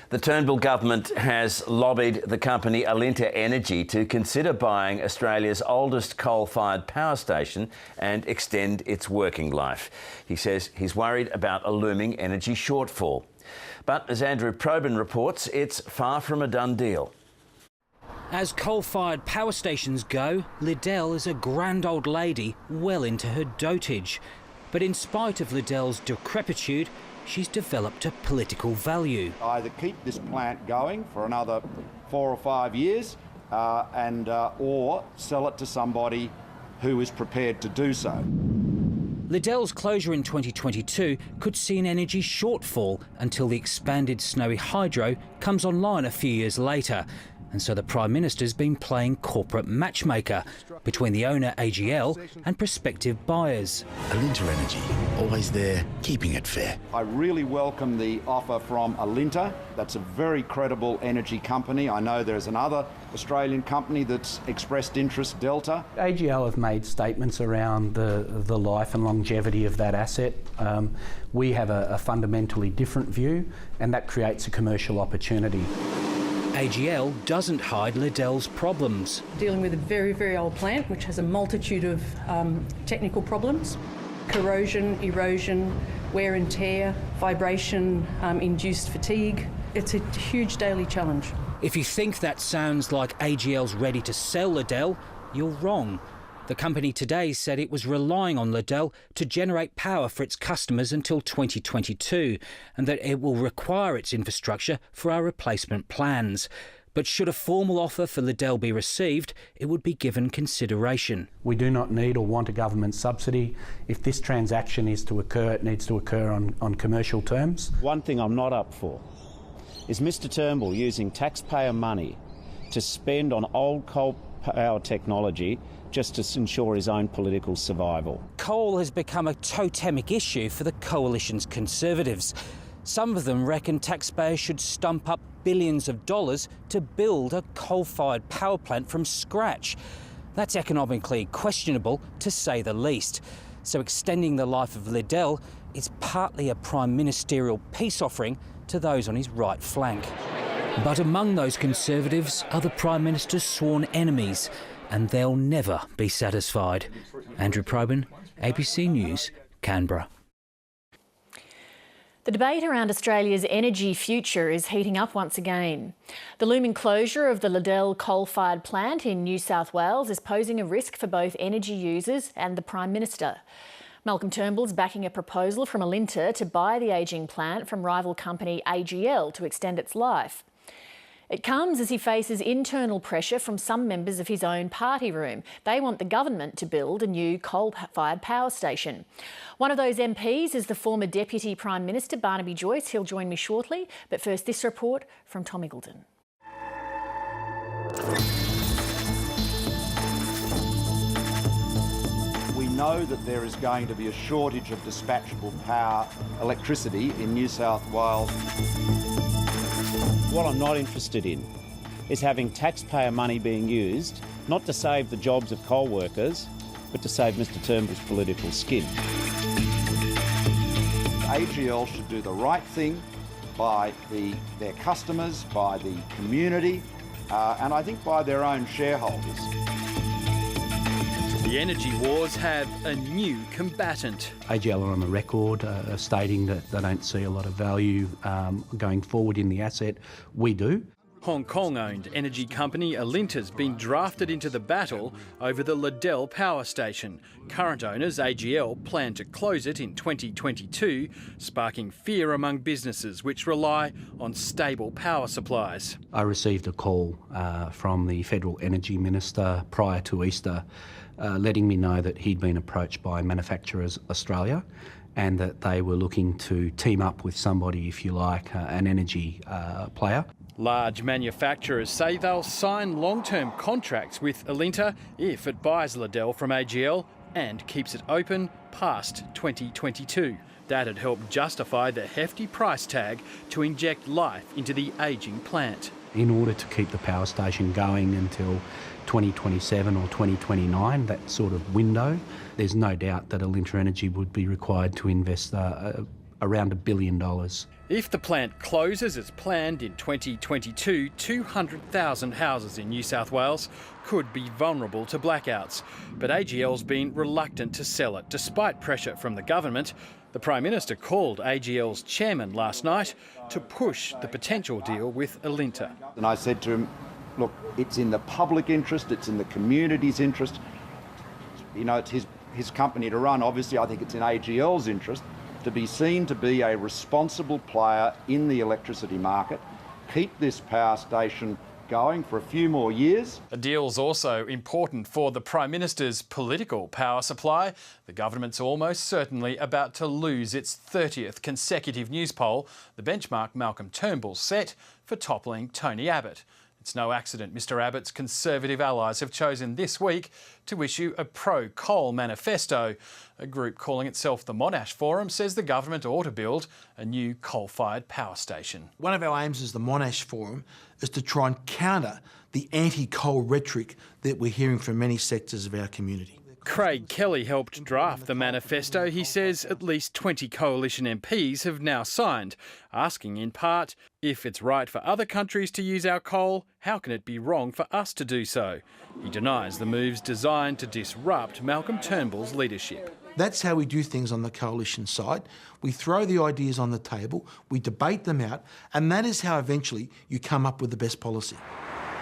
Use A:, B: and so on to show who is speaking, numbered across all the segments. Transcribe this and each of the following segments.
A: The Turnbull government has lobbied the company Alinta Energy to consider buying Australia's oldest coal-fired power station and extend its working life. He says he's worried about a looming energy shortfall. But as Andrew Probyn reports, it's far from a done deal.
B: As coal-fired power stations go, Liddell is a grand old lady well into her dotage. But in spite of Liddell's decrepitude, she's developed a political value.
C: Either keep this plant going for another 4 or 5 years or sell it to somebody who is prepared to do so.
B: Liddell's closure in 2022 could see an energy shortfall until the expanded Snowy Hydro comes online a few years later. And so the Prime Minister's been playing corporate matchmaker between the owner AGL and prospective buyers.
D: Alinta Energy, always there, keeping it fair.
C: I really welcome the offer from Alinta. That's a very credible energy company. I know there's another Australian company that's expressed interest, Delta.
E: AGL have made statements around the life and longevity of that asset. We have a fundamentally different view, and that creates a commercial opportunity.
B: AGL doesn't hide Liddell's problems.
F: Dealing with a very, very old plant which has a multitude of technical problems. Corrosion, erosion, wear and tear, vibration, induced fatigue. It's a huge daily challenge.
B: If you think that sounds like AGL's ready to sell Liddell, you're wrong. The company today said it was relying on Liddell to generate power for its customers until 2022 and that it will require its infrastructure for our replacement plans. But should a formal offer for Liddell be received, it would be given consideration.
E: We do not need or want a government subsidy. If this transaction is to occur, it needs to occur on commercial terms.
G: One thing I'm not up for is Mr Turnbull using taxpayer money to spend on old coal power technology just to ensure his own political survival.
B: Coal has become a totemic issue for the Coalition's Conservatives. Some of them reckon taxpayers should stump up billions of dollars to build a coal-fired power plant from scratch. That's economically questionable, to say the least. So extending the life of Liddell is partly a prime ministerial peace offering to those on his right flank. But among those Conservatives are the Prime Minister's sworn enemies, and they'll never be satisfied. Andrew Probyn, ABC News, Canberra.
H: The debate around Australia's energy future is heating up once again. The looming closure of the Liddell coal-fired plant in New South Wales is posing a risk for both energy users and the Prime Minister. Malcolm Turnbull's backing a proposal from Alinta to buy the ageing plant from rival company AGL to extend its life. It comes as he faces internal pressure from some members of his own party room. They want the government to build a new coal-fired power station. One of those MPs is the former Deputy Prime Minister, Barnaby Joyce. He'll join me shortly. But first, this report from Tom Eagleton.
C: We know that there is going to be a shortage of dispatchable power, electricity in New South Wales.
G: What I'm not interested in is having taxpayer money being used not to save the jobs of coal workers, but to save Mr Turnbull's political skin.
C: AGL should do the right thing by their customers, by the community, and I think by their own shareholders.
I: The energy wars have a new combatant.
E: AGL are on the record stating that they don't see a lot of value going forward in the asset. We do.
I: Hong Kong-owned energy company Alinta's been drafted into the battle over the Liddell power station. Current owners AGL plan to close it in 2022, sparking fear among businesses which rely on stable power supplies.
E: I received a call from the Federal Energy Minister prior to Easter letting me know that he'd been approached by Manufacturers Australia and that they were looking to team up with somebody, if you like, an energy player.
I: Large manufacturers say they'll sign long-term contracts with Alinta if it buys Liddell from AGL and keeps it open past 2022. That'd help justify the hefty price tag to inject life into the ageing plant.
E: In order to keep the power station going until 2027 or 2029, that sort of window, there's no doubt that Alinta Energy would be required to invest around $1 billion.
I: If the plant closes as planned in 2022, 200,000 houses in New South Wales could be vulnerable to blackouts. But AGL's been reluctant to sell it, despite pressure from the government. The Prime Minister called AGL's chairman last night to push the potential deal with Alinta.
C: And I said to him, look, it's in the public interest, it's in the community's interest. You know, it's his company to run. Obviously, I think it's in AGL's interest to be seen to be a responsible player in the electricity market, keep this power station going for a few more years.
I: The deal's also important for the Prime Minister's political power supply. The government's almost certainly about to lose its 30th consecutive news poll, the benchmark Malcolm Turnbull's set for toppling Tony Abbott. It's no accident Mr Abbott's Conservative allies have chosen this week to issue a pro-coal manifesto. A group calling itself the Monash Forum says the government ought to build a new coal-fired power station.
J: One of our aims as the Monash Forum is to try and counter the anti-coal rhetoric that we're hearing from many sectors of our community.
I: Craig Kelly helped draft the manifesto. He says at least 20 coalition MPs have now signed, asking in part, if it's right for other countries to use our coal, how can it be wrong for us to do so? He denies the move's designed to disrupt Malcolm Turnbull's leadership.
J: That's how we do things on the coalition side. We throw the ideas on the table, we debate them out, and that is how eventually you come up with the best policy.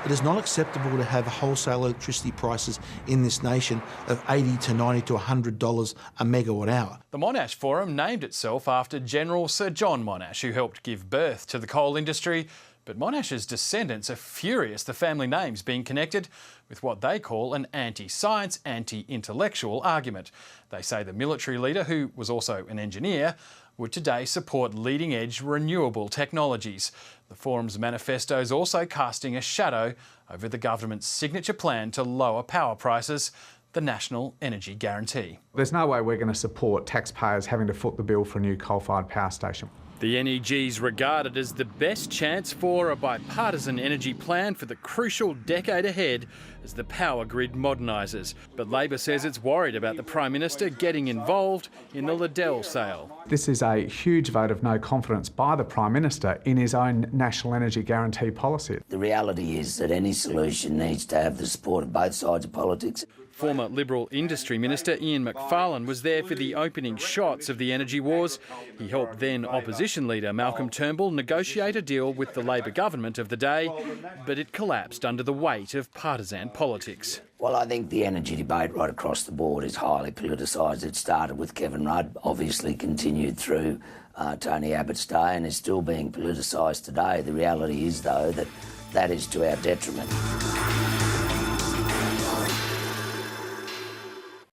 J: It is not acceptable to have wholesale electricity prices in this nation of $80 to $90 to $100 a megawatt hour.
I: The Monash Forum named itself after General Sir John Monash, who helped give birth to the coal industry. But Monash's descendants are furious the family name's being connected with what they call an anti-science, anti-intellectual argument. They say the military leader, who was also an engineer, would today support leading-edge renewable technologies. The Forum's manifesto is also casting a shadow over the government's signature plan to lower power prices, the National Energy Guarantee.
K: There's no way we're going to support taxpayers having to foot the bill for a new coal-fired power station.
I: The NEG's regarded as the best chance for a bipartisan energy plan for the crucial decade ahead as the power grid modernises. But Labor says it's worried about the Prime Minister getting involved in the Liddell sale.
K: This is a huge vote of no confidence by the Prime Minister in his own National Energy Guarantee policy.
L: The reality is that any solution needs to have the support of both sides of politics.
I: Former Liberal Industry Minister Ian Macfarlane was there for the opening shots of the energy wars. He helped then opposition leader Malcolm Turnbull negotiate a deal with the Labor government of the day, but it collapsed under the weight of partisan politics.
L: Well, I think the energy debate right across the board is highly politicised. It started with Kevin Rudd, obviously continued through Tony Abbott's day and is still being politicised today. The reality is, though, that is to our detriment.